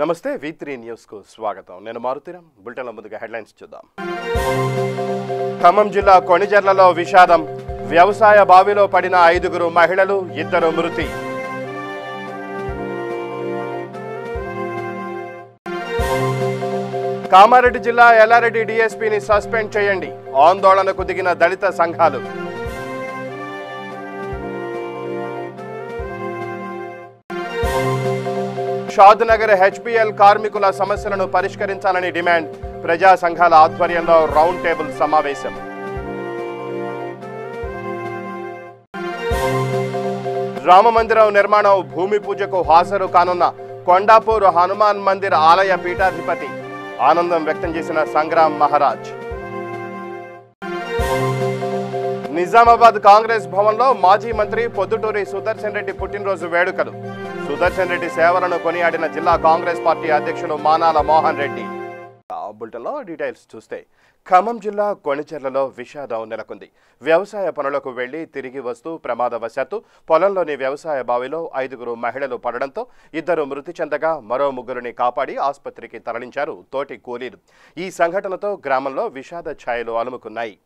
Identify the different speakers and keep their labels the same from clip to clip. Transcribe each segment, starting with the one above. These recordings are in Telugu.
Speaker 1: నమస్తే V3 న్యూస్ కు స్వాగతం. నేను మారుతీరం. బులెటిన్ల ముందుగా హెడ్లైన్స్ చూద్దాం. ఖమ్మం జిల్లా కొణిజర్లలో విషాదం. వ్యవసాయ బావిలో పడిన 5 మహిళలు, 2 మృతి. కామారెడ్డి జిల్లా ఎల్లారెడ్డి డీఎస్పీని సస్పెండ్ చేయండి. ఆందోళనకు దిగిన దళిత సంఘాలు. షాద్నగర్ హెచ్పిఎల్ కార్మికుల సమస్యలను పరిష్కరించాలని డిమాండ్. ప్రజా సంఘాల ఆధ్వర్యంలో రౌండ్ టేబుల్ సమావేశం. రామమందిరం నిర్మాణం భూమి పూజకు హాజరు కానున్న కొండాపూర్ హనుమాన్ మందిర్ ఆలయ పీఠాధిపతి. ఆనందం వ్యక్తం చేసిన సంగ్రామ్ మహారాజ్. నిజామాబాద్ కాంగ్రెస్ భవన్లో మాజీ మంత్రి పొద్దుటూరి సుదర్శన్ రెడ్డి పుట్టినరోజు వేడుకలు. సుదర్శన్ రెడ్డి సేవలను కొనియాడిన జిల్లా కాంగ్రెస్ పార్టీ అధ్యక్షులు మానాల మోహన్ రెడ్డి. బులెటిన్లో డీటెయిల్స్ చూస్తే ఖమ్మం జిల్లా కొణిచెర్లలో విషాదం నెలకొంది. వ్యవసాయ పనులకు వెళ్లి తిరిగి వస్తూ ప్రమాదవశాత్తు పొలంలోని వ్యవసాయ బావిలో 5 మహిళలు పడడంతో 2 మృతి చెందగా మరో 3 కాపాడి ఆసుపత్రికి తరలించారు తోటి కూలీలు. ఈ సంఘటనతో గ్రామంలో విషాద ఛాయలు అలుముకున్నాయి.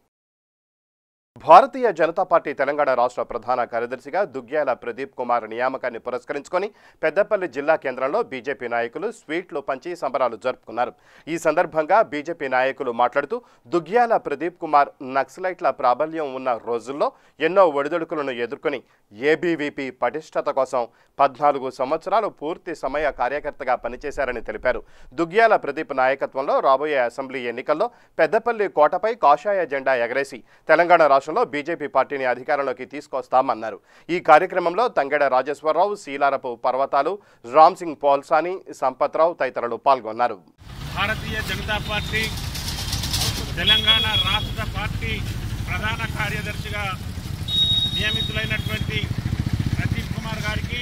Speaker 1: భారతీయ జనతా పార్టీ తెలంగాణ రాష్ట్ర ప్రధాన కార్యదర్శిగా దుగ్గ్యాల ప్రదీప్ కుమార్ నియామకాన్ని పురస్కరించుకొని పెద్దపల్లి జిల్లా కేంద్రంలో బీజేపీ నాయకులు స్వీట్లు పంచి సంబరాలు జరుపుకున్నారు. ఈ సందర్భంగా బీజేపీ నాయకులు మాట్లాడుతూ దుగ్గ్యాల ప్రదీప్ కుమార్ నక్సలైట్ల ప్రాబల్యం ఉన్న రోజుల్లో ఎన్నో ఒడిదుడుకులను ఎదుర్కొని ఏబీవీపీ పటిష్టత కోసం 14 సంవత్సరాలు పూర్తి సమయ కార్యకర్తగా పనిచేశారని తెలిపారు. దుగ్గ్యాల ప్రదీప్ నాయకత్వంలో రాబోయే అసెంబ్లీ ఎన్నికల్లో పెద్దపల్లి కోటపై కాషాయ జెండా ఎగరేసి తెలంగాణ రాష్ట్రంలో బీజేపీ పార్టీని అధికారంలోకి తీసుకొస్తామన్నారు. ఈ కార్యక్రమంలో తంగెడ రాజేశ్వరరావు, శీలారపు పర్వతాలు, రామ్ సింగ్ పోల్సాని, సంపత్రావు తదితరులు పాల్గొన్నారు.
Speaker 2: భారతీయ జనతా పార్టీ తెలంగాణ రాష్ట్ర పార్టీ ప్రధాన కార్యదర్శిగా నియమితులైనటువంటి ప్రదీప్ కుమార్ గారికి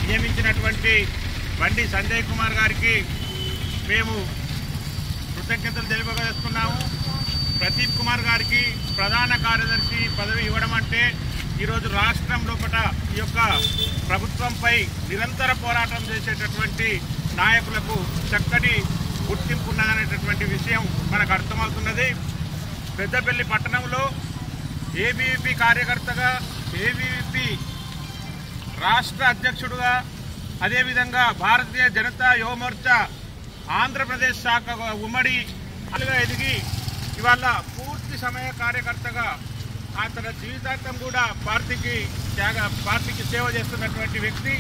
Speaker 2: నియమించినటువంటి బండి సంజయ్ కుమార్ గారికి మేము కృతజ్ఞతలు తెలియజేస్తున్నాము. ప్రదీప్ కుమార్ గారికి ప్రధాన కార్యదర్శి పదవి ఇవ్వడం అంటే ఈరోజు రాష్ట్రం లోపల ఈ యొక్క ప్రభుత్వంపై నిరంతర పోరాటం చేసేటటువంటి నాయకులకు చక్కటి గుర్తింపు ఉన్నదనేటటువంటి విషయం మనకు అర్థమవుతున్నది. పెద్దపల్లి పట్టణంలో ఏబీవీపీ కార్యకర్తగా, ఏబీవీపీ రాష్ట్ర అధ్యక్షుడుగా, అదేవిధంగా భారతీయ జనతా యువమోర్చా ఆంధ్రప్రదేశ్ శాఖ ఉమ్మడి ఎదిగి ఇవాళ పూర్తి సమయ కార్యకర్తగా తన జీవితాంతం కూడా పార్టీకి సేవ చేస్తున్నటువంటి వ్యక్తి.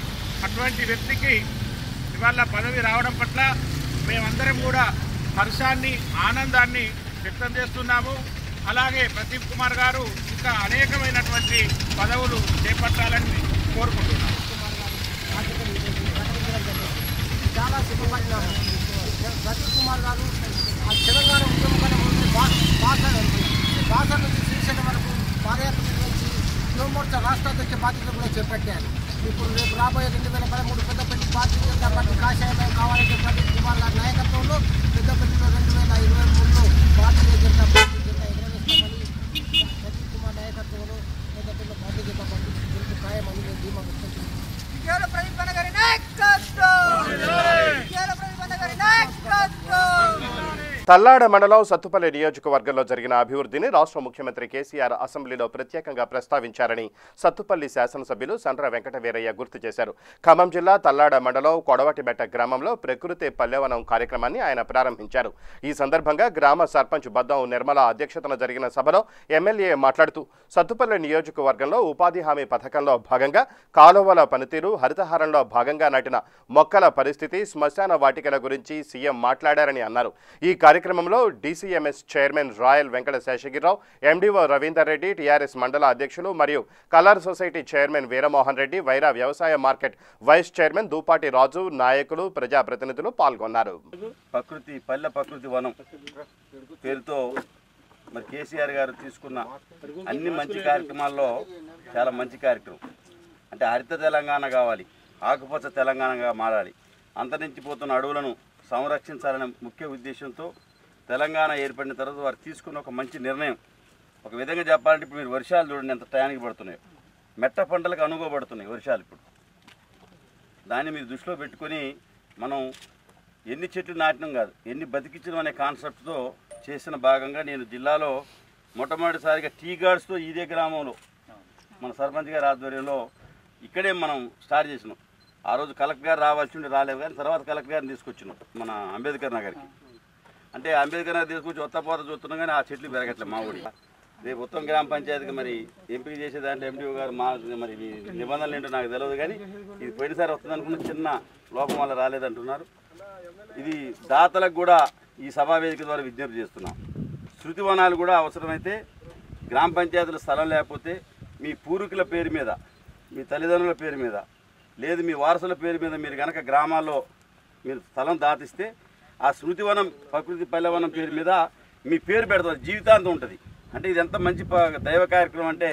Speaker 2: అటువంటి వ్యక్తికి ఇవాళ పదవి రావడం పట్ల మేమందరం కూడా హర్షాన్ని, ఆనందాన్ని వ్యక్తం చేస్తున్నాము. అలాగే ప్రదీప్ కుమార్ గారు ఇంకా అనేకమైనటువంటి పదవులు చేపట్టాలని కోరుకుంటున్నాము.
Speaker 3: చాలా శుభపరిణామం. ప్రదీప్ కుమార్ గారు తెలంగాణ ఉద్యమంలో భాష నుంచి శ్రీశైలం వరకు పాదయాత్ర నిర్వహించి యువమోర్చా రాష్ట్ర అధ్యక్ష బాధ్యత కూడా చేపట్టారు. ఇప్పుడు రేపు రాబోయే 2013 పెద్దపల్లి భారతీయ జనతా పార్టీ కాషాయం కావాలంటే ప్రదీప్ కుమార్ గారి నాయకత్వంలో పెద్దపల్లిలో 2023లో భారతీయ జనతా పార్టీ జెండా ఎగరవేస్తామని ప్రదీప్ కుమార్ నాయకత్వంలో పెద్దపల్లిలో భారతీయ జనతా పార్టీ గెలుపు ఖాయమని నేను ధీమా వ్యక్తం చేస్తున్నాను.
Speaker 1: తల్లాడ మండలం సత్తుపల్లి నియోజకవర్గంలో జరిగిన అభివృద్ధిని రాష్ట్ర ముఖ్యమంత్రి కేసీఆర్ అసెంబ్లీలో ప్రత్యేకంగా ప్రస్తావించారని సత్తుపల్లి శాసనసభ్యులు సండ్ర వెంకటవీరయ్య గుర్తు చేశారు. ఖమ్మం జిల్లా తల్లాడ మండలం కొడవటిబెట్ట గ్రామంలో ప్రకృతి పల్లెవనం కార్యక్రమాన్ని ఆయన ప్రారంభించారు. ఈ సందర్భంగా గ్రామ సర్పంచ్ బద్దం నిర్మల అధ్యక్షతన జరిగిన సభలో ఎమ్మెల్యే మాట్లాడుతూ సత్తుపల్లి నియోజకవర్గంలో ఉపాధి హామీ పథకంలో భాగంగా కాలువల పనితీరు, హరితహారంలో భాగంగా నాటిన మొక్కల పరిస్థితి, శ్మశాన వాటికల గురించి సీఎం మాట్లాడారని అన్నారు. ఈ కార్యక్రమంలో DCMS chairman Rayal Venkata Seshagiri Rao, MDO Ravinder Reddy, TRS మండల అధ్యక్షులు మరియు కలర్ సొసైటీ చైర్మన్ వీరమోహన్ రెడ్డి, వైరా వ్యవసాయ market vice chairman Dupati Raju, నాయకులు, ప్రజాప్రతినిధులు పాల్గొన్నారు.
Speaker 4: ప్రకృతి వనం పేరుతో మరి కేసీఆర్ గారు తీసుకున్న అన్ని మంచి కార్యక్రమాల్లో చాలా మంచి కార్యక్రమం అంటే హరిత తెలంగాణ కావాలి, ఆకుపచ్చ తెలంగాణగా మారాలి, అంతరించిపోతున్న అడవులను సంరక్షించాలనే ముఖ్య ఉద్దేశంతో తెలంగాణ ఏర్పడిన తర్వాత వారు తీసుకున్న ఒక మంచి నిర్ణయం. ఒక విధంగా చెప్పాలంటే ఇప్పుడు మీరు వర్షాలు చూడండి ఎంత టయానికి పడుతున్నాయో. మెట్ట పంటలకు అనుభవపడుతున్నాయి వర్షాలు. ఇప్పుడు దాన్ని మీరు దృష్టిలో పెట్టుకొని మనం ఎన్ని చెట్లు నాటడం కాదు, ఎన్ని బతికించడం అనే కాన్సెప్ట్తో చేసిన భాగంగా నేను జిల్లాలో మొట్టమొదటిసారిగా టీ గార్డ్స్తో ఇదే గ్రామంలో మన సర్పంచ్ గారి ఆధ్వర్యంలో ఇక్కడే మనం స్టార్ట్ చేసినాం. ఆ రోజు కలెక్టర్ గారు రావాల్సి ఉండి రాలేదు, కానీ తర్వాత కలెక్టర్ గారిని తీసుకొచ్చినాం మన అంబేద్కర్ నగర్కి. అంటే అంబేద్కర్ నగర్ తీసుకొచ్చి ఒత్తపోత చూస్తున్నాం, కానీ ఆ చెట్లు పెరగట్లేదు మా ఊడి. రేపు ఉత్తమ గ్రామ పంచాయతీకి మరి ఎంపిక చేసే దాంట్లో ఎంపీఓ గారు మరి నిబంధనలు ఏంటో నాకు తెలియదు, కానీ ఇది పోయినసారి వస్తుంది అనుకున్న చిన్న లోపం వల్ల రాలేదంటున్నారు. ఇది దాతలకు కూడా ఈ సభా వేదిక ద్వారా విజ్ఞప్తి చేస్తున్నాం. శృతి వనాలు కూడా అవసరమైతే గ్రామ పంచాయతీల స్థలం లేకపోతే మీ పూర్వీకుల పేరు మీద, మీ తల్లిదండ్రుల పేరు మీద, లేదు మీ వారసుల పేరు మీద మీరు కనుక గ్రామాల్లో మీరు స్థలం దాతిస్తే ఆ శృతివనం ప్రకృతి పల్లెవనం పేరు మీద మీ పేరు పెడతారు, జీవితాంతం ఉంటుంది. అంటే ఇది ఎంత మంచి దైవ కార్యక్రమం అంటే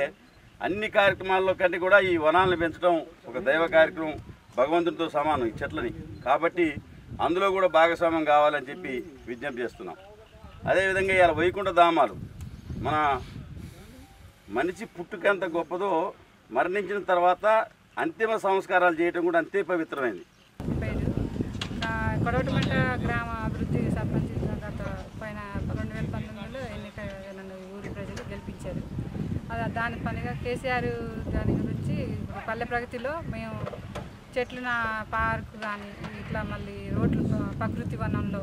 Speaker 4: అన్ని కార్యక్రమాల్లో కంటే కూడా ఈ వనాలను పెంచడం ఒక దైవ కార్యక్రమం, భగవంతునితో సమానం ఈ చెట్లని. కాబట్టి అందులో కూడా భాగస్వామ్యం కావాలని చెప్పి విజ్ఞప్తి చేస్తున్నాం. అదేవిధంగా ఇలా వైకుంఠ ధామాలు, మన మనిషి పుట్టుక ఎంత గొప్పదో మరణించిన తర్వాత అంతిమ సంస్కారాలు చేయడం కూడా అంతే పవిత్రమైంది.
Speaker 5: కొడవటిమంట గ్రామ అభివృద్ధి సర్పంచ్ గత పైన 2019లో ఎన్నిక నన్ను ఊరి ప్రజలు గెలిపించారు. దాని పనిగా కేసీఆర్ దాని గురించి పల్లె ప్రగతిలో మేము చెట్లు పార్కు కానీ ఇట్లా మళ్ళీ రోడ్లు ప్రకృతి వనంలో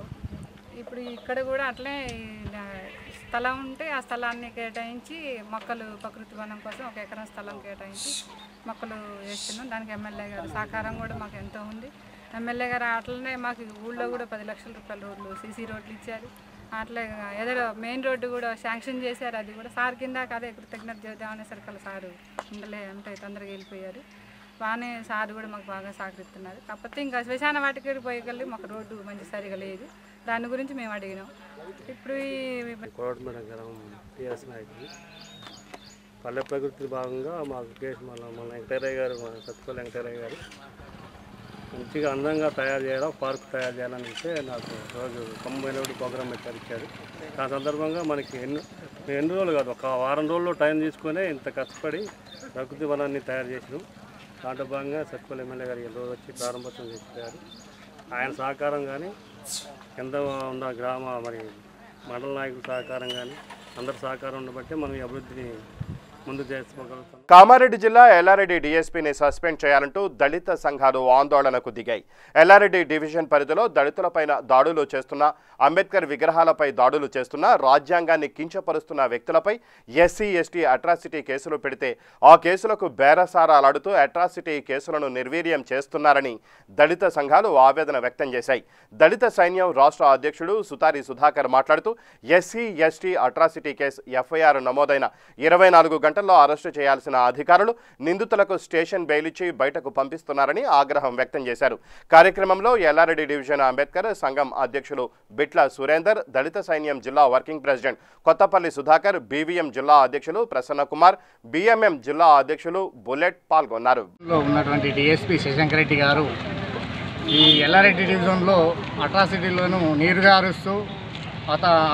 Speaker 5: ఇప్పుడు ఇక్కడ కూడా అట్లే స్థలం ఉంటే ఆ స్థలాన్ని కేటాయించి మొక్కలు ప్రకృతి వనం కోసం 1 ఎకరం స్థలం కేటాయించి మొక్కలు వేస్తున్నాం. దానికి ఎమ్మెల్యే గారు సహకారం కూడా మాకు ఎంతో ఉంది. ఎమ్మెల్యే గారు అట్లనే మాకు ఊళ్ళో కూడా 10 లక్షల రూపాయల రోడ్లు సీసీ రోడ్లు ఇచ్చారు. అట్లే ఎదురు మెయిన్ రోడ్డు కూడా శాంక్షన్ చేశారు. అది కూడా సార్ కింద అదే కృతజ్ఞత చెబుదామనే సరికల్ సారు అంటే తొందరగా వెళ్ళిపోయారు. బాగానే సార్ కూడా మాకు బాగా సహకరిస్తున్నారు. కాకపోతే ఇంకా శ్మశాన వాటికి పోయేకెళ్ళి మాకు రోడ్డు మంచి సరిగా లేదు, దాని గురించి మేము అడిగినాం. ఇప్పుడు
Speaker 6: కొడవటిమంట గ్రామం టీఆర్ఎస్ నాయకులు పల్లె ప్రకృతి భాగంగా మాకు కేసు మన వెంకటరయ్య గారు, మన సత్తుపల్లి వెంకటరయ్య గారు మంచిగా అందంగా తయారు చేయడం, పార్క్ తయారు చేయాలని అంటే నాకు రోజు 90 రోజులు ప్రోగ్రామ్ ఇచ్చారు. దాని సందర్భంగా మనకి ఎన్ని రోజులు కాదు, ఒక వారం రోజుల్లో టైం తీసుకొని ఇంత కష్టపడి ప్రకృతి వనాన్ని తయారు చేసినాం. దాంట్లో భాగంగా సత్తుపల్లి ఎమ్మెల్యే గారు రోజు వచ్చి ప్రారంభోత్సవం చేశారు. ఆయన సహకారం కానీ కింద ఉన్న గ్రామ మరి మండల నాయకుల సహకారం కానీ అందరి సహకారం ఉండబట్టే మనం ఈ అభివృద్ధిని ముందు చేసుకోగలుగుతాం.
Speaker 1: కామారెడ్డి జిల్లా ఎల్లారెడ్డి డీఎస్పీని సస్పెండ్ చేయాలంటూ దళిత సంఘాలు ఆందోళనకు దిగాయి. ఎల్లారెడ్డి డివిజన్ పరిధిలో దళితులపైన దాడులు చేస్తున్న, అంబేద్కర్ విగ్రహాలపై దాడులు చేస్తున్న, రాజ్యాంగాన్ని కించపరుస్తున్న వ్యక్తులపై ఎస్సీ ఎస్టీ అట్రాసిటీ కేసులు పెడితే ఆ కేసులకు బేరసారాలాడుతూ అట్రాసిటీ కేసులను నిర్వీర్యం చేస్తున్నారని దళిత సంఘాలు ఆవేదన వ్యక్తం చేశాయి. దళిత సైన్యం రాష్ట్ర అధ్యక్షుడు సుతారి సుధాకర్ మాట్లాడుతూ SC ST atrocity case FIR నమోదైన 24 గంటల్లో అరెస్టు చేయాల్సిన అధికారులు నిందితులకు స్టేషన్ బెయిల్ ఇచ్చి బయటకు పంపిస్తున్నారని ఆగ్రహం వ్యక్తం చేశారు. కార్యక్రమంలో ఎల్లారెడ్డి డివిజన్ అంబేద్కర్ సంఘం అధ్యక్షులు బిట్ల సురేందర్, దళిత సైన్యం జిల్లా working president Kothapalli Sudhakar, BVM జిల్లా అధ్యక్షులు ప్రసన్న కుమార్, బీఎంఎం జిల్లా అధ్యక్షులు బుల్లెట్ పాల్గొన్నారు.
Speaker 7: ఉన్నటువంటి డిఎస్పీ శశంకర్ రెడ్డి గారు ఈ ఎల్లారెడ్డి డివిజన్లో అట్రాసిటీలను నీరుగారుస్తూ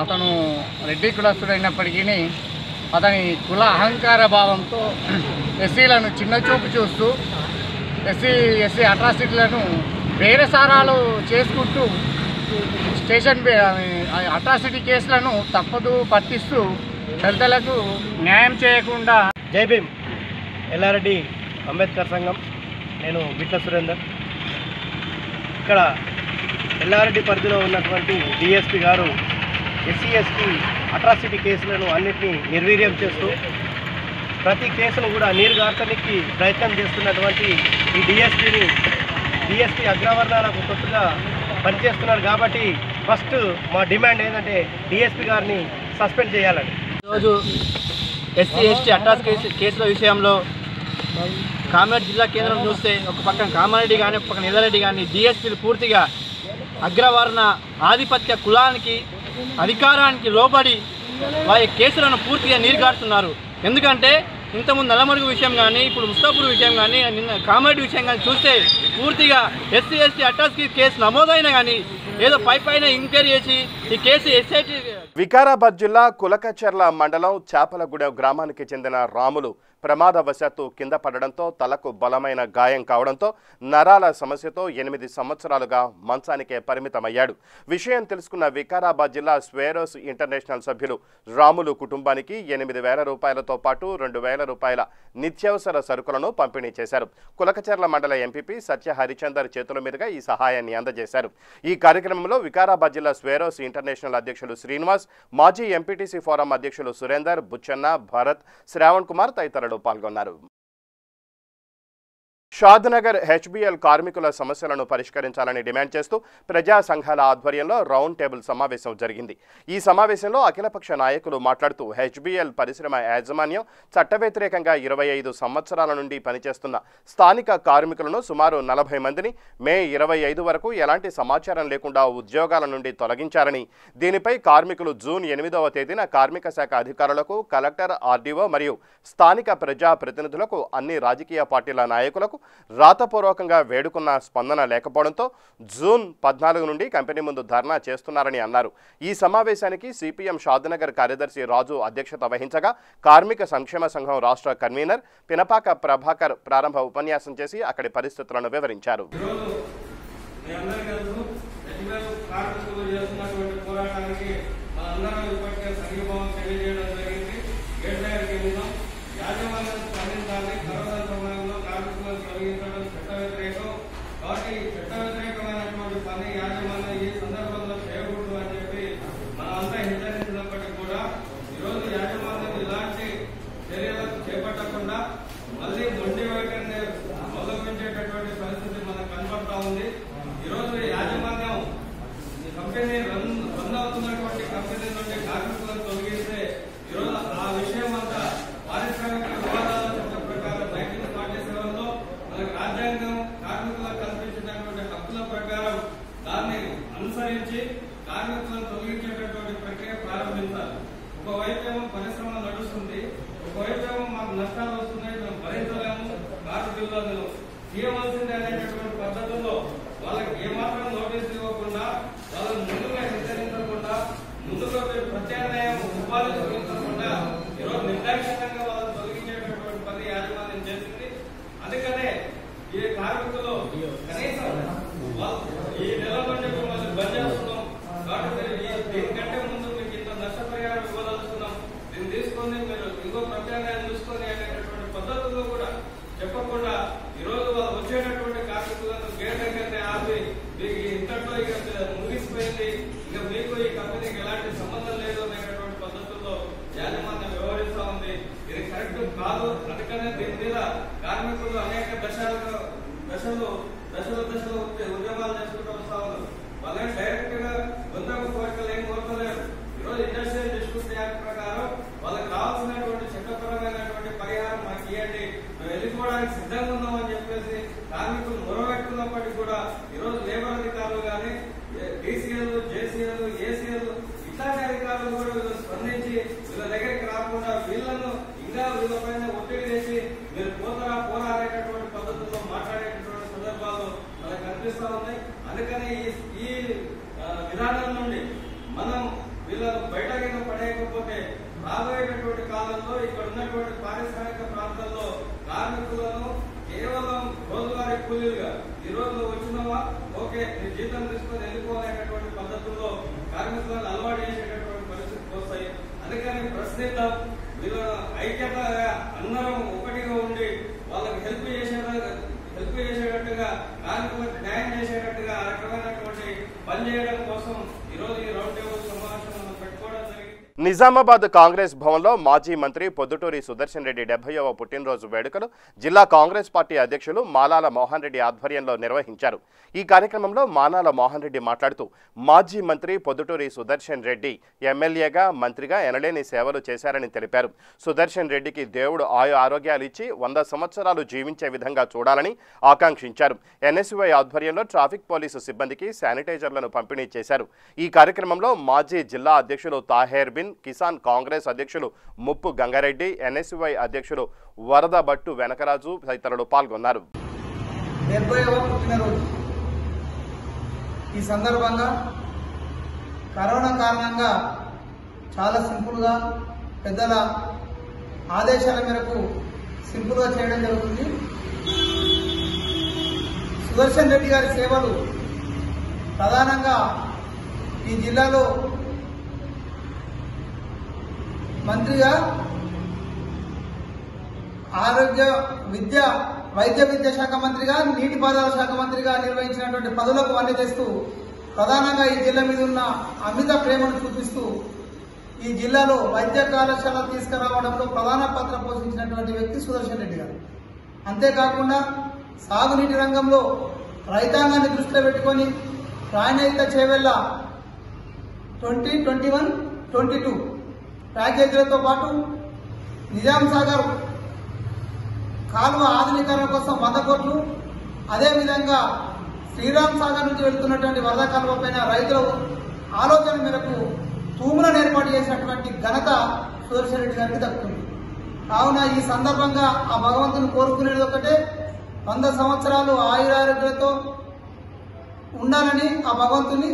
Speaker 7: అతను రెడ్డి కులస్తుడైనప్పటికీ అతని కుల అహంకార భావంతో ఎస్సీలను చిన్నచూపు చూస్తూ ఎస్సీ అట్రాసిటీలను బేరసారాలు చేసుకుంటూ స్టేషన్ అట్రాసిటీ కేసులను తప్పదు పట్టిస్తూ దళితులకు న్యాయం చేయకుండా.
Speaker 8: జై భీమ్. ఎల్లారెడ్డి అంబేద్కర్ సంఘం, నేను బిట్ల సురేందర్. ఇక్కడ ఎల్లారెడ్డి పరిధిలో ఉన్నటువంటి డిఎస్పీ గారు ఎస్సీ ఎస్టీ అట్రాసిటీ కేసులను అన్నింటినీ నిర్వీర్యం చేస్తూ ప్రతి కేసును కూడా నీరుగార్చడానికి ప్రయత్నం చేస్తున్నటువంటి ఈ డిఎస్పీ అగ్రవర్ణాలకు కొత్తగా పనిచేస్తున్నారు. కాబట్టి ఫస్ట్ మా డిమాండ్ ఏంటంటే డిఎస్పీ గారిని సస్పెండ్ చేయాలని.
Speaker 9: ఈరోజు ఎస్సీ ఎస్టీ అట్రాసిటీ కేసుల విషయంలో కామారెడ్డి జిల్లా కేంద్రం చూస్తే ఒక పక్కన కామారెడ్డి కానీ ఒక పక్కన ఎల్లారెడ్డి కానీ డిఎస్పీలు పూర్తిగా అగ్రవర్ణ ఆధిపత్య కులానికి అధికారానికి లోబడి వారి కేసులను పూర్తిగా నీరుగారుతున్నారు. ఎందుకంటే ఇంతకుముందు నల్లమడుగు విషయం కానీ ఇప్పుడు ముస్తాపూర్ విషయం కానీ నిన్న కామారెడ్డి విషయం కానీ చూస్తే పూర్తిగా ఎస్సీ ఎస్టీ అట్రాసిటీ కేసు నమోదైనా కానీ ఏదో పైన ఎంక్వైరీ చేసి ఈ కేసు ఎస్ఐటీ.
Speaker 1: వికారాబాద్ జిల్లా కులకచెర్ల మండలం చాపలగూడెం గ్రామానికి చెందిన రాములు ప్రమాదవశాత్తు కింద పడడంతో తలకు బలమైన గాయం కావడంతో నరాల సమస్యతో 8 సంవత్సరాలుగా మంచానికే పరిమితమయ్యాడు. విషయం తెలుసుకున్న వికారాబాద్ జిల్లా స్వేరోస్ ఇంటర్నేషనల్ సభ్యులు రాములు కుటుంబానికి 8,000 రూపాయలతో పాటు 2,000 రూపాయల నిత్యావసర సరుకులను పంపిణీ చేశారు. కులకచర్ల మండల ఎంపీపీ సత్య హరిచందర్ చేతుల మీదుగా ఈ సహాయాన్ని అందజేశారు. ఈ కార్యక్రమంలో వికారాబాద్ జిల్లా స్వేరోస్ ఇంటర్నేషనల్ అధ్యక్షులు శ్రీనివాస్, మాజీ ఎంపీటీసీ ఫోరం అధ్యక్షులు సురేందర్, బుచ్చన్న, భరత్, శ్రావణ్ కుమార్ తదితరులు పాల్గొన్నారు. షాద్నగర్ హెచ్బిఎల్ కార్మికుల సమస్యలను పరిష్కరించాలని డిమాండ్ చేస్తూ ప్రజా సంఘాల ఆధ్వర్యంలో రౌండ్ టేబుల్ సమావేశం జరిగింది. ఈ సమావేశంలో అఖిలపక్ష నాయకులు మాట్లాడుతూ హెచ్బిఎల్ పరిశ్రమ యాజమాన్యం చట్టవ్యతిరేకంగా 25 సంవత్సరాల నుండి పనిచేస్తున్న స్థానిక కార్మికులను సుమారు 40 మందిని మే 25 వరకు ఎలాంటి సమాచారం లేకుండా ఉద్యోగాల నుండి తొలగించారని, దీనిపై కార్మికులు జూన్ 8వ తేదీన కార్మిక శాఖ అధికారులకు, కలెక్టర్, ఆర్డీఓ మరియు స్థానిక ప్రజా ప్రతినిధులకు, అన్ని రాజకీయ పార్టీల నాయకులకు రాతపూర్వకంగా వేడుకున్న స్పందన లేకపోవడంతో జూన్ 14 నుండి కంపెనీ ముందు ధర్నా చేస్తున్నారని అన్నారు. ఈ సమావేశానికి సిపిఎం షాద్నగర్ కార్యదర్శి రాజు అధ్యక్షత వహించగా కార్మిక సంక్షేమ సంఘం రాష్ట్ర కన్వీనర్ పినపాక ప్రభాకర్ ప్రారంభ ఉపన్యాసం చేసి అక్కడి పరిస్థితులను వివరించారు.
Speaker 10: కార్మికులను తొలగించేటటువంటి ప్రక్రియ ప్రారంభించాలి. ఒకవైపేమో పరిశ్రమ నడుస్తుంది, ఒకవైపేమో మాకు నష్టాలు వస్తున్నాయి, మేము భరించలేము, కార్మికులను చేయవలసింది అనేటటువంటి పద్ధతుల్లో వాళ్ళకి ఏమాత్రం నోటీసులు ఇవ్వకుండా, వాళ్ళని ముందుగా హెచ్చరించకుండా, ముందుగా ప్రత్యామ్నాయం ఉపాధి తొలగించకుండా ఈరోజు నిర్దాక్షిణ్యంగా వాళ్ళని తొలగించేటటువంటి పని యాజమాన్యం చేసింది. అందుకనే ఈ కార్మికులు కనీసం ఈ నెల నుండి మిమ్మల్ని బంద్ చేస్తున్నాం కాబట్టి దీనికంటే ముందు మీకు ఇంత నష్టపరిహారం ఇవ్వదలుచుకున్నాం, దీన్ని తీసుకొని మీరు ఇంకో ప్రత్యామ్నాయం చూసుకొని అనేటటువంటి పద్ధతుల్లో కూడా చెప్పకుండా ఈరోజు వాళ్ళు వచ్చేటటువంటి కార్మికులను గేట్ దగ్గరనే ఆపి మీకు ఇంతట్లో ఇక ముగిసిపోయింది, ఇక మీకు ఈ కంపెనీకి ఎలాంటి సంబంధం లేదు అనేటటువంటి పద్ధతుల్లో యాజమాన్యం వ్యవహరిస్తూ ఉంది. ఇది కరెక్ట్ కాదు. అందుకనే దీని మీద కార్మికులు అనేక దశలు ఉద్యమాలు చేసుకుంటూ వస్తా ఉన్నారు. వాళ్ళని డైరెక్ట్ గా బృందకు కోరికలు ఏం కోరుకోలేరు. ఈరోజు ఇండస్ట్రియల్ డిస్ప్యూట్ యాక్ట్ ప్రకారం వాళ్ళకి కావాల్సినటువంటి చట్టపరమైనటువంటి పరిహారం మాకు ఇవ్వండి, మేము వెళ్ళిపోవడానికి సిద్ధంగా ఉన్నామని చెప్పేసి కార్మికులు మొరబెట్టుకున్నప్పటికీ కూడా ఈరోజు లేబర్ అధికారులు కానీ, డీసీఎల్, జేసీఎల్, ఏసీఎల్ ఇట్లాంటి అధికారులు కూడా వీళ్ళు స్పందించి వీళ్ళ దగ్గరికి రాకుండా వీళ్ళను ఇంకా వీళ్ళపైన ఒత్తిడి చేసి మీరు పోరా అనేటటువంటి పద్ధతుల్లో మాట్లాడేటటువంటి సందర్భాలు మనకు కనిపిస్తా ఉన్నాయి. అందుకని ఈ విధానం నుండి మనం వీళ్ళను బయటకి పడేయకపోతే రాబోయేటటువంటి కాలంలో ఇక్కడ ఉన్నటువంటి పారిశ్రామిక ప్రాంతాల్లో కార్మికులను కేవలం రోజువారీ కూలీలుగా ఈరోజు నువ్వు వచ్చినావా ఓకే నీ జీతం తీసుకొని వెళ్ళిపోవాలనేటువంటి పద్ధతుల్లో కార్మికులను అలవాటు చేసేటటువంటి పరిస్థితులు వస్తాయి. అందుకని ప్రశ్నిద్దాం, వీళ్ళ ఐక్యతగా అందరం ఒకటిగా ఉండి వాళ్ళకి హెల్ప్ చేసేటట్టుగా కార్మికులకు న్యాయం చేసేటట్టుగా ఆ రకమైనటువంటి పని చేయడం కోసం ఈరోజు ఈ రౌండ్ టేబుల్ సమావేశం మనం పెట్టుకోవడం జరిగింది.
Speaker 1: నిజామాబాద్ కాంగ్రెస్ భవన్లో మాజీ మంత్రి పొద్దుటూరి సుదర్శన్ రెడ్డి 70వ పుట్టినరోజు వేడుకలు జిల్లా కాంగ్రెస్ పార్టీ అధ్యక్షులు మానాల మోహన్ రెడ్డి ఆధ్వర్యంలో నిర్వహించారు. ఈ కార్యక్రమంలో మానాల మోహన్ రెడ్డి మాట్లాడుతూ మాజీ మంత్రి పొద్దుటూరి సుదర్శన్ రెడ్డి ఎమ్మెల్యేగా, మంత్రిగా ఎనలేని సేవలు చేశారని తెలిపారు. సుదర్శన్ రెడ్డికి దేవుడు ఆరోగ్యాలు ఇచ్చి 100 సంవత్సరాలు జీవించే విధంగా చూడాలని ఆకాంక్షించారు. ఎన్ఎస్యుఐ ఆధ్వర్యంలో ట్రాఫిక్ పోలీసు సిబ్బందికి శానిటైజర్లను పంపిణీ చేశారు. ఈ కార్యక్రమంలో మాజీ జిల్లా అధ్యక్షులు తాహేర్ బిన్, కిసాన్ కాంగ్రెస్ అధ్యక్షులు ముప్పు గంగారెడ్డి, ఎన్ఎస్యుఐ అధ్యక్షులు వరద భట్టు వెనకరాజు తదితరులు పాల్గొన్నారు.
Speaker 11: 70వ పుట్టినరోజు ఈ సందర్భంగా కరోనా కారణంగా చాలా సింపుల్గా పెద్దల ఆదేశాల మేరకు సింపుల్గా చేయడం జరుగుతుంది. సుదర్శన్ రెడ్డి గారి సేవలు ప్రధానంగా ఈ జిల్లాలో మంత్రిగా ఆరోగ్య వైద్య విద్యా శాఖ మంత్రిగా, నీటిపారుదల శాఖ మంత్రిగా నిర్వహించినటువంటి పదవులకు వన్నె చేస్తూ ప్రధానంగా ఈ జిల్లా మీద ఉన్న అమిత ప్రేమను చూపిస్తూ ఈ జిల్లాలో వైద్య కళాశాల తీసుకురావడంలో ప్రధాన పాత్ర పోషించినటువంటి వ్యక్తి సుదర్శన్ రెడ్డి గారు. అంతేకాకుండా సాగునీటి రంగంలో రైతాంగాన్ని దృష్టిలో పెట్టుకొని ప్రాణహిత చేవెళ్ల 2021-22 ప్యాకేజీలతో పాటు నిజాం సాగర్ కాలువ ఆధునీకరణ కోసం 100 కోట్లు, అదేవిధంగా శ్రీరామ్ సాగర్ నుంచి వెళ్తున్నటువంటి వరద కాలువ పైన రైతుల ఆలోచన మేరకు తూములను ఏర్పాటు చేసినటువంటి ఘనత సుదర్శన్ రెడ్డి గారికి దక్కుతుంది. కావున ఈ సందర్భంగా ఆ భగవంతుని కోరుకునేది ఒకటే, 100 సంవత్సరాలు ఆయురారోగ్యాలతో ఉండాలని ఆ భగవంతుని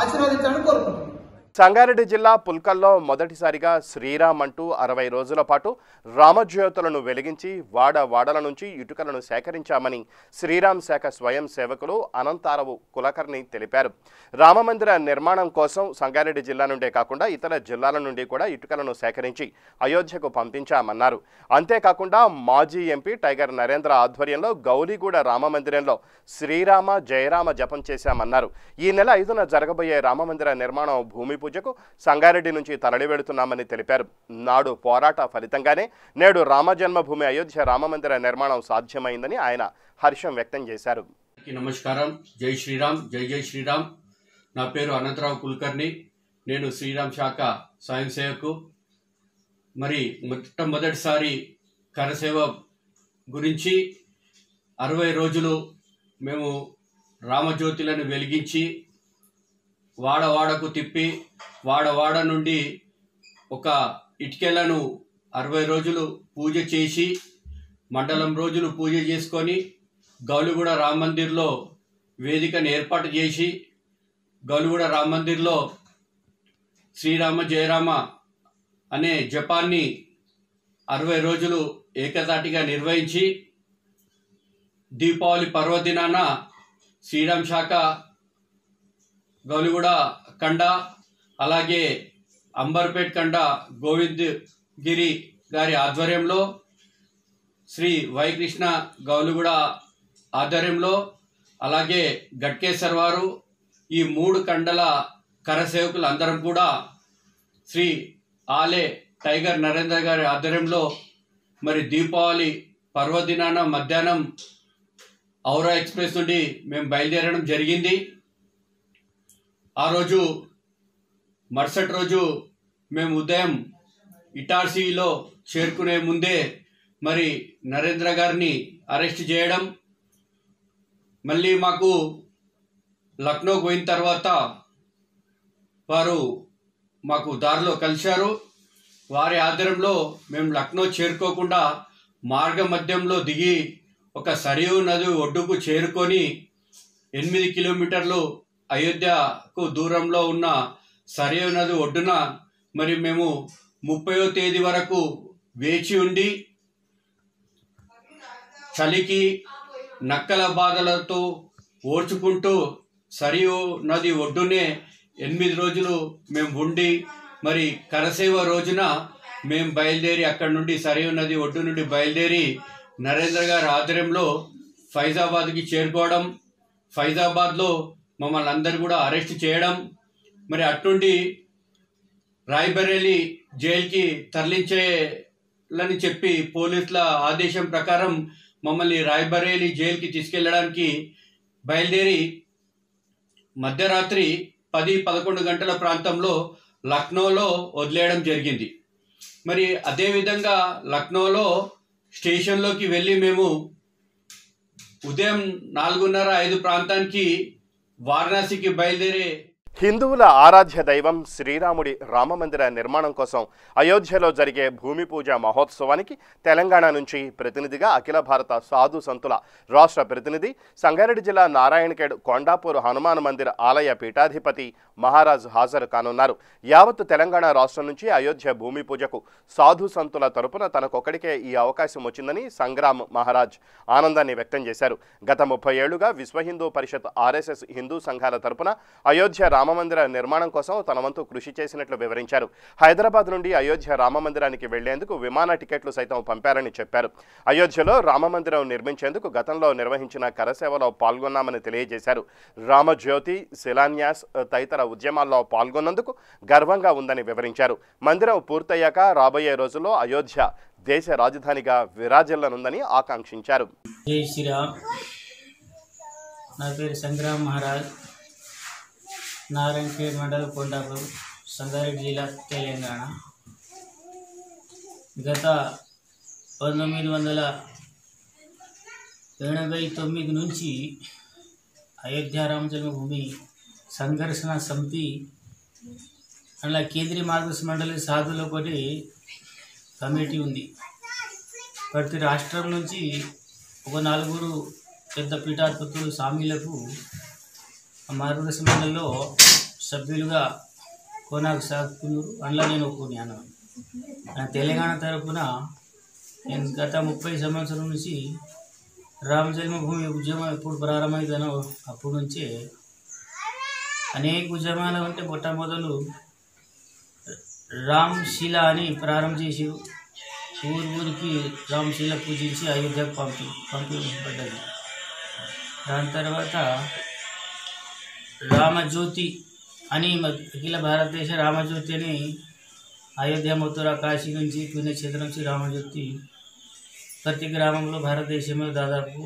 Speaker 11: ఆశీర్వదించాలని కోరుకుంటున్నాను.
Speaker 1: సంగారెడ్డి జిల్లా పుల్కల్లో మొదటిసారిగా శ్రీరామ్ అంటూ 60 రోజుల పాటు రామజ్యోతులను వెలిగించి వాడల నుంచి ఇటుకలను సేకరించామని శ్రీరామ్ శాఖ స్వయం సేవకులు అనంతారవు కులకర్ణి తెలిపారు. రామమందిర నిర్మాణం కోసం సంగారెడ్డి జిల్లా నుండే కాకుండా ఇతర జిల్లాల నుండి కూడా ఇటుకలను సేకరించి అయోధ్యకు పంపించామన్నారు. అంతేకాకుండా మాజీ ఎంపీ టైగర్ నరేంద్ర ఆధ్వర్యంలో గౌలిగూడ రామమందిరంలో శ్రీరామ జయరామ జపం చేశామన్నారు. ఈ నెల 5న జరగబోయే రామమందిర నిర్మాణం భూమి పూజకు సంగారెడ్డి నుంచి తరలి వెళుతున్నామని తెలిపారు. నాడు పోరాట ఫలితంగానే నేడు రామజన్మభూమి అయోధ్య రామమందిర నిర్మాణం సాధ్యమైందని ఆయన హర్షం వ్యక్తం చేశారు.
Speaker 12: నమస్కారం. జై శ్రీరామ్, జై జై శ్రీరామ్. నా పేరు అనంతరావు కుల్కర్ణి. నేను శ్రీరామ్ శాఖ స్వయం సేవకు. మరి మొట్టమొదటిసారి కరసేవ గురించి 60 రోజులు మేము రామజ్యోతులను వెలిగించి వాడవాడకు తిప్పి వాడవాడ నుండి ఒక ఇటుకలను 60 రోజులు పూజ చేసి మండలం రోజులు పూజ చేసుకొని గౌలిగూడ రామ మందిర్లో వేదికను ఏర్పాటు చేసి గౌలిగూడ రామ మందిర్లో శ్రీరామ జయరామ అనే జపాన్ని 60 రోజులు ఏకతాటిగా నిర్వహించి దీపావళి పర్వదినాన శ్రీరామ్ శాఖ గౌలిగూడ కండ అలాగే అంబర్పేట్ కండ గోవింద్ గిరి గారి ఆధ్వర్యంలో శ్రీ వైకృష్ణ గౌలిగూడ ఆధ్వర్యంలో అలాగే గట్కేశ్వర్ వారు ఈ 3 కండల కరసేవకులు అందరం కూడా శ్రీ ఆలే టైగర్ నరేంద్ర గారి ఆధ్వర్యంలో మరి దీపావళి పర్వదినాన మధ్యాహ్నం ఔరా ఎక్స్ప్రెస్ నుండి మేము బయలుదేరడం జరిగింది. ఆ రోజు మరుసటి రోజు మేము ఉదయం ఇటార్సీలో చేరుకునే ముందే మరి నరేంద్ర గారిని అరెస్ట్ చేయడం, మళ్ళీ మాకు లక్నోకి పోయిన తర్వాత వారు మాకు దారిలో కలిశారు. వారి ఆధ్వర్యంలో మేము లక్నో చేరుకోకుండా మార్గ మధ్యంలో దిగి ఒక సరియు నది ఒడ్డుకు చేరుకొని 8 కిలోమీటర్లు అయోధ్యకు దూరంలో ఉన్న సరియు నది ఒడ్డున మరి మేము 30వ తేదీ వరకు వేచి ఉండి చలికి నక్కల బాధలతో ఓర్చుకుంటూ సరియు నది ఒడ్డునే 8 రోజులు మేము ఉండి మరి కరసేవ రోజున మేము బయలుదేరి అక్కడి నుండి సరియు నది ఒడ్డు నుండి బయలుదేరి నరేంద్ర గారి ఆధ్వర్యంలో ఫైజాబాద్కి చేరుకోవడం, ఫైజాబాద్లో మమ్మల్ని అందరు కూడా అరెస్ట్ చేయడం, మరి అట్నుండి రాయ్బరేలీ జైలుకి తరలించేలని చెప్పి పోలీసుల ఆదేశం ప్రకారం మమ్మల్ని రాయ్బరేలీ జైలుకి తీసుకెళ్లడానికి బయలుదేరి మధ్యరాత్రి 10-11 గంటల ప్రాంతంలో లక్నోలో వదిలేయడం జరిగింది. మరి అదేవిధంగా లక్నోలో స్టేషన్లోకి వెళ్ళి మేము ఉదయం 4:30-5 ప్రాంతానికి వారణాసికి బయలుదేరే
Speaker 1: హిందువుల ఆరాధ్య దైవం శ్రీరాముడి రామమందిర నిర్మాణం కోసం అయోధ్యలో జరిగే భూమి పూజ మహోత్సవానికి తెలంగాణ నుంచి ప్రతినిధిగా అఖిల భారత సాధు సంతుల రాష్ట్ర ప్రతినిధి సంగారెడ్డి జిల్లా నారాయణఖేడ్ కొండాపూర్ హనుమాన్ మందిర్ ఆలయ పీఠాధిపతి మహారాజ్ హాజరు కానున్నారు. యావత్ తెలంగాణ రాష్ట్రం నుంచి అయోధ్య భూమి పూజకు సాధు సంతుల తరపున తనకొక్కడికే ఈ అవకాశం వచ్చిందని సంగ్రామ్ మహారాజ్ ఆనందాన్ని వ్యక్తం చేశారు. గత 30 ఏళ్లుగా విశ్వ హిందూ పరిషత్ RSS హిందూ సంఘాల తరపున అయోధ్య రామమందిర నిర్మాణం కోసం తన వంతు కృషి చేసినట్లు వివరించారు. హైదరాబాద్ నుండి అయోధ్య రామమందిరానికి వెళ్లేందుకు విమాన టికెట్లు సైతం పంపారని చెప్పారు. అయోధ్యలో రామమందిరం నిర్మించేందుకు గతంలో నిర్వహించిన కరసేవలో పాల్గొన్నామని తెలియజేశారు. రామజ్యోతి, శిలాన్యాస్ తదితర ఉద్యమాల్లో పాల్గొన్నందుకు గర్వంగా ఉందని వివరించారు. మందిరం పూర్తయ్యాక రాబోయే రోజుల్లో అయోధ్య దేశ రాజధానిగా విరాజిల్లనుందని ఆకాంక్షించారు.
Speaker 13: జై శ్రీరామ్. నా పేరు సంగ్రామ్ మహారాజ్, నారాయణఖేడ్ మండలం కొండాపూర్, సంగారెడ్డి జిల్లా, తెలంగాణ. గత 1989 నుంచి అయోధ్య రామ జన్మభూమి సంఘర్షణ సమితి అలా కేంద్రీయ మార్గదర్శక మండలి సాధువులో ఒకటి కమిటీ ఉంది. ప్రతి రాష్ట్రం నుంచి ఒక 4 పెద్ద పీఠాధిపతులు స్వామీలకు మార్గదర్శక మండలిలో సభ్యులుగా కొనసాగుతున్నారు. అందులో నేను ఒప్పుకున్నాను. తెలంగాణ తరఫున నేను గత 30 సంవత్సరం నుంచి రామ జన్మభూమి ఉద్యమం ఎప్పుడు ప్రారంభమైందనో అప్పటి నుంచే అనేక ఉద్యమాలు అంటే మొట్టమొదలు రామ్శీల అని ప్రారంభం చేసి ఊరికి రామ్శీల పూజించి అయోధ్యకు పంపించబడ్డది. దాని తర్వాత రామజ్యోతి అని అఖిల భారతదేశ రామజ్యోతి అని అయోధ్య, మథుర, కాశీ నుంచి పుణ్యక్షేత్రం నుంచి రామజ్యోతి ప్రతి గ్రామంలో భారతదేశంలో దాదాపు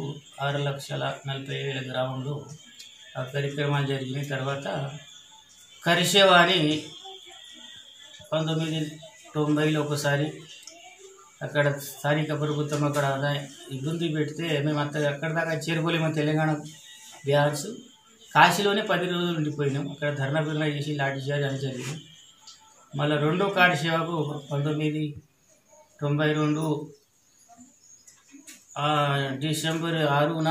Speaker 13: 6,40,000 గ్రామంలో ఆ కార్యక్రమాలు జరిగినాయి. తర్వాత కరిసేవ అని 1990లో ఒకసారి అక్కడ స్థానిక ప్రభుత్వం అక్కడ ఇబ్బంది పెడితే మేము అక్కడ దాకా చేరుకోలేము. తెలంగాణ బీఆర్స్ కాశీలోనే 10 రోజులు ఉండిపోయినాం. అక్కడ ధర్నా బిర్నా చేసి లాఠీ చార్జ్ అని జరిగింది. మళ్ళీ రెండో కార్యసేవకు 1992 డిసెంబర్ 6న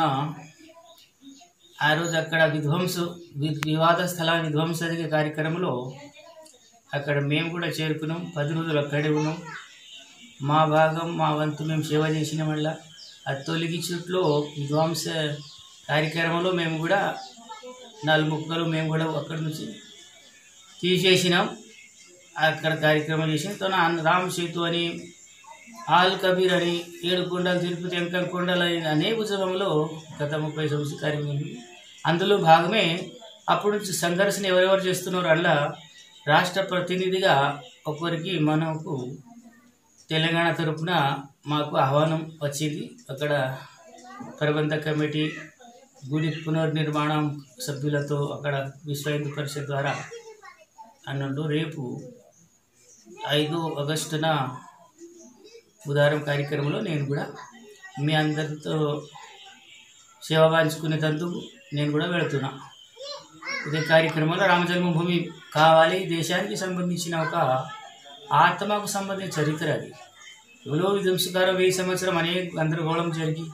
Speaker 13: ఆ రోజు అక్కడ వివాద స్థల విధ్వంస జరిగే కార్యక్రమంలో అక్కడ మేము కూడా చేరుకున్నాం. 10 రోజులు అక్కడే ఉన్నాం. మా భాగం మా వంతు మేము సేవ చేసిన వల్ల ఆ తొలిగి చుట్లో విధ్వంస కార్యక్రమంలో మేము కూడా 4 ముక్కలు మేము కూడా అక్కడి నుంచి తీసేసినాం. అక్కడ కార్యక్రమం చేసిన రామ్ సేతు అని, ఆల్ కబీర్ అని, 7 కొండలు, తిరుపతి వెంకట కొండలు అని అనేక ఉత్సవంలో గత 30 సంవత్సరాల కార్యక్రమం. అందులో భాగమే అప్పటి నుంచి సంఘర్షణ ఎవరెవరు చేస్తున్నారు అలా రాష్ట్ర ప్రతినిధిగా ఒకరికి మనకు తెలంగాణ తరఫున మాకు ఆహ్వానం వచ్చింది. అక్కడ ప్రబంధ కమిటీ, గుడి పునర్నిర్మాణం సభ్యులతో అక్కడ విశ్వ హిందూ పరిషత్ ద్వారా అన్నట్టు రేపు 5 ఆగస్టున ఉదారం కార్యక్రమంలో నేను కూడా మీ అందరితో సేవ పంచుకునేందుకు నేను కూడా వెళుతున్నా. ఇదే కార్యక్రమంలో రామజన్మభూమి కావాలి, దేశానికి సంబంధించిన ఒక ఆత్మకు సంబంధించిన చరిత్ర అది. ఎవరో విధ్వంసకారం 1000 సంవత్సరం అనేక గందరగోళం జరిగి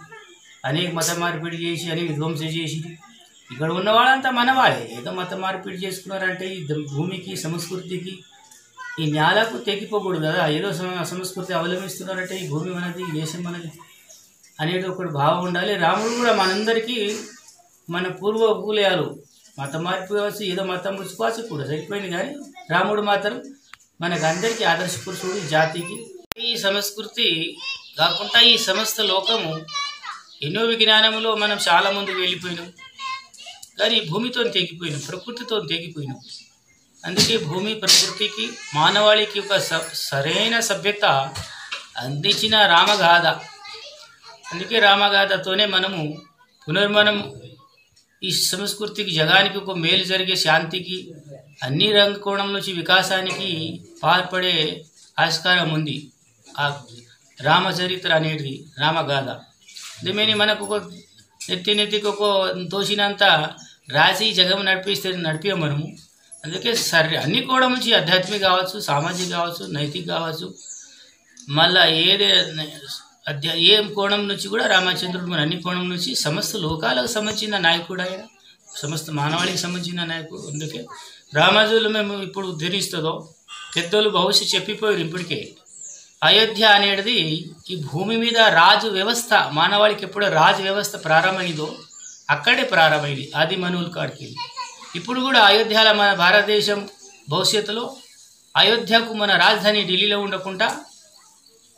Speaker 13: అనేక మత మార్పిడి చేసి అనేక విధ్వంసం చేసి ఇక్కడ ఉన్న వాళ్ళంతా మనవాళ్ళే. ఏదో మత మార్పిడి చేసుకున్నారంటే ఈ భూమికి, సంస్కృతికి, ఈ న్యాలకు తెగిపోకూడదు కదా. ఏదో సంస్కృతి అవలంబిస్తున్నారంటే ఈ భూమి మనది, ఈ దేశం మనది అనేది ఒకటి భావం ఉండాలి. రాముడు కూడా మనందరికీ మన పూర్వ కూలయాలు మత మార్పు కావచ్చు, ఏదో మతం పుచ్చుకోవచ్చు కూడా సరిపోయింది. కానీ రాముడు మాత్రం మనకు అందరికీ ఆదర్శ పురుషుడు. ఈ జాతికి ఈ సంస్కృతి కాకుండా ఈ సమస్త లోకము ఎన్నో విజ్ఞానంలో మనం చాలా ముందుకు వెళ్ళిపోయినాం. కానీ భూమితో తెగిపోయినాం, ప్రకృతితో తెగిపోయినాం. అందుకే భూమి, ప్రకృతికి, మానవాళికి ఒక సరైన సభ్యత అందించిన రామగాథ. అందుకే రామగాథతోనే మనము పునర్మనం ఈ సంస్కృతికి, జగానికి ఒక మేలు జరిగే, శాంతికి, అన్ని రంగకోణం నుంచి వికాసానికి పాల్పడే ఆస్కారం ఉంది. ఆ రామచరిత్ర అనేది రామగాథ. దీని మనకు ఒక నెత్తికి ఒక తోసినంత రాసి జగం నడిపిస్తే నడిపాం మనము. అందుకే సరే అన్ని కోణం నుంచి ఆధ్యాత్మిక కావచ్చు, సామాజిక కావచ్చు, నైతిక కావచ్చు, మళ్ళా ఏ కోణం నుంచి కూడా రామచంద్రుడు మన అన్ని కోణం నుంచి సమస్త లోకాలకు సంబంధించిన నాయకుడు ఆయన, సమస్త మానవాళికి సంబంధించిన నాయకుడు. అందుకే రామాజులు మేము ఇప్పుడు ఉద్ధరిస్తుందో పెద్దలు భవిష్యత్తు చెప్పిపోయారు. ఇప్పటికే అయోధ్య అనేది ఈ భూమి మీద రాజు వ్యవస్థ, మానవాళికి ఎప్పుడో రాజు వ్యవస్థ ప్రారంభమైందో అక్కడే ప్రారంభమైంది, ఆది మనువుల కాడికి. ఇప్పుడు కూడా అయోధ్యలో మన భారతదేశం భవిష్యత్తులో అయోధ్యకు మన రాజధాని ఢిల్లీలో ఉండకుండా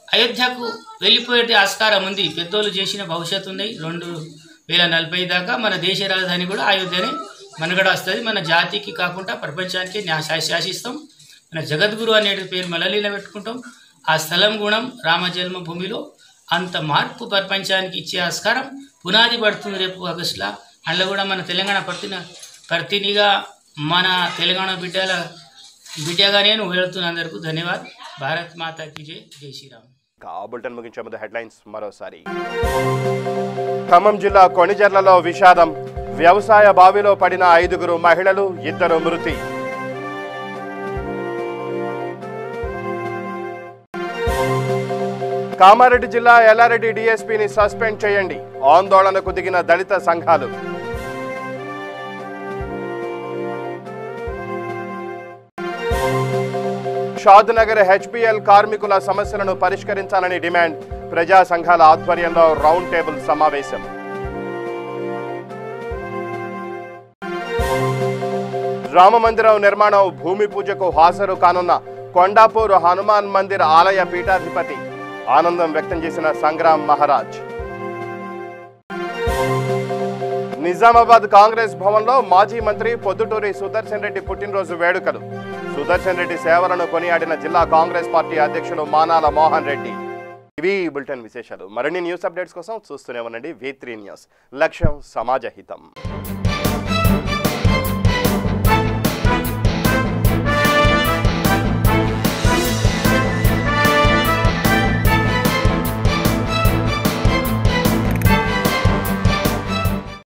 Speaker 13: అయోధ్యకు వెళ్ళిపోయే ఆస్కారం ఉంది. పెద్దోళ్ళు చేసిన భవిష్యత్తు ఉంది. 2040 దాకా మన దేశ రాజధాని కూడా అయోధ్యనే మనగడ వస్తుంది. మన జాతికి కాకుండా ప్రపంచానికి శాసిస్తాం. మన జగద్గురు అనే పేరు మలలీల పెట్టుకుంటాం. ఆ స్థలం గుణం రామజన్మభూమిలో అంత మార్పు ప్రపంచానికి ఇచ్చే ఆస్కారం పునాది పడుతుంది రేపు ఆగస్టులో. అందులో కూడా మన తెలంగాణ ప్రతినిగా మన తెలంగాణ బిడ్డగా నేను వెళుతున్న అందరికీ ధన్యవాదాలు. భారత్ మాతాకి జై, జై శ్రీరామ్.
Speaker 1: బులెటిన్ ముగించే ముందు హెడ్లైన్స్ మరోసారి. ఖమ్మం జిల్లా కొణిజర్లలో విషాదం. వ్యవసాయ బావిలో పడిన 5 మహిళలు, 2 మృతి. కామారెడ్డి జిల్లా ఎల్లారెడ్డి డీఎస్పీని సస్పెండ్ చేయండి, ఆందోళనకు దిగిన దళిత సంఘాలు. షాద్నగర్ హెచ్పిఎల్ కార్మికుల సమస్యలను పరిష్కరించాలని డిమాండ్. ప్రజా సంఘాల ఆధ్వర్యంలో రౌండ్ టేబుల్ సమావేశం. రామమందిరం నిర్మాణం భూమి పూజకు హాజరు కానున్న కొండాపూర్ హనుమాన్ మందిర్ ఆలయ పీఠాధిపతి. ఆనందం వ్యక్తం చేసిన సంగ్రామ్ మహారాజ్. నిజామాబాద్ కాంగ్రెస్ భవన్లో మాజీ మంత్రి పొద్దుటూరి సుదర్శన్ రెడ్డి పుట్టినరోజు వేడుకలు. సుదర్శన్ రెడ్డి సేవలను కొనియాడిన జిల్లా కాంగ్రెస్ పార్టీ అధ్యక్షులు మానాల మోహన్ రెడ్డి. ఇవి బులెటిన్ విశేషాలు. మరిన్ని న్యూస్ అప్డేట్స్ కోసం చూస్తూనే ఉండండి V3 న్యూస్. లక్ష్యం సమాజ హితం.